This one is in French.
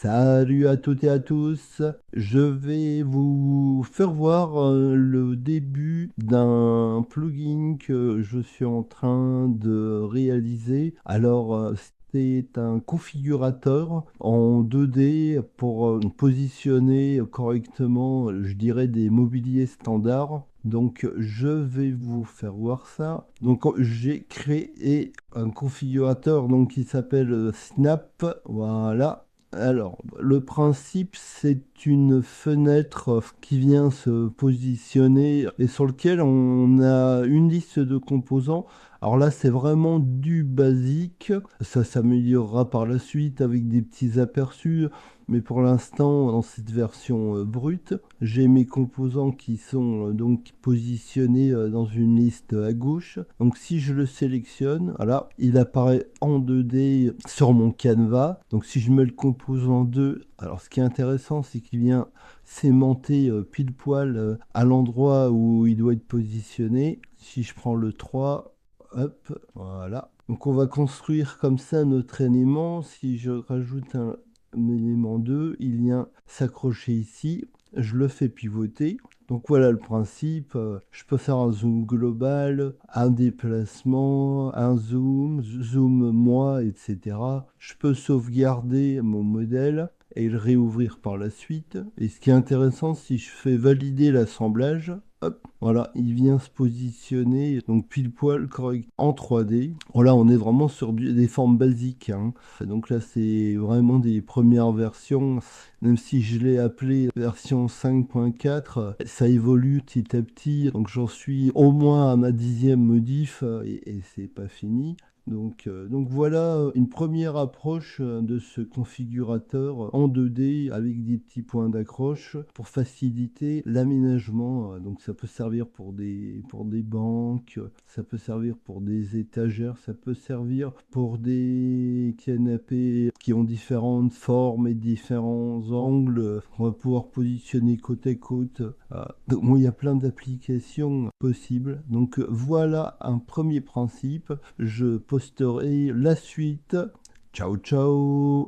Salut à toutes et à tous. Je vais vous faire voir le début d'un plugin que je suis en train de réaliser. Alors, c'est un configurateur en 2D pour positionner correctement, je dirais, des mobiliers standards. Donc, je vais vous faire voir ça. Donc, j'ai créé un configurateur donc, qui s'appelle Snap. Voilà. Alors, le principe, c'est une fenêtre qui vient se positionner et sur lequel on a une liste de composants. Alors là, c'est vraiment du basique. Ça s'améliorera par la suite avec des petits aperçus. Mais pour l'instant, dans cette version brute, j'ai mes composants qui sont donc positionnés dans une liste à gauche. Donc si je le sélectionne, voilà, il apparaît en 2D sur mon canevas. Donc si je mets le composant 2, alors ce qui est intéressant, c'est qu'il vient s'aimanter pile poil à l'endroit où il doit être positionné. Si je prends le 3, hop, voilà. Donc on va construire comme ça notre élément. Si je rajoute un élément 2, il vient s'accrocher ici. Je le fais pivoter. Donc voilà le principe. Je peux faire un zoom global, un déplacement, un zoom moi, etc. Je peux sauvegarder mon modèle et le réouvrir par la suite. Et ce qui est intéressant, si je fais valider l'assemblage, hop, voilà, il vient se positionner donc pile poil correct en 3D. Voilà, on est vraiment sur des formes basiques, hein. Donc là, c'est vraiment des premières versions. Même si je l'ai appelé version 5.4, ça évolue petit à petit. Donc j'en suis au moins à ma 10e modif et c'est pas fini. Donc voilà une première approche de ce configurateur en 2D avec des petits points d'accroche pour faciliter l'aménagement. Donc ça peut servir pour des banques, ça peut servir pour des étagères, ça peut servir pour des canapés qui ont différentes formes et différents angles. On va pouvoir positionner côte à côte. Donc, bon, il y a plein d'applications possibles. Donc voilà un premier principe. Je posterai la suite. Ciao ciao.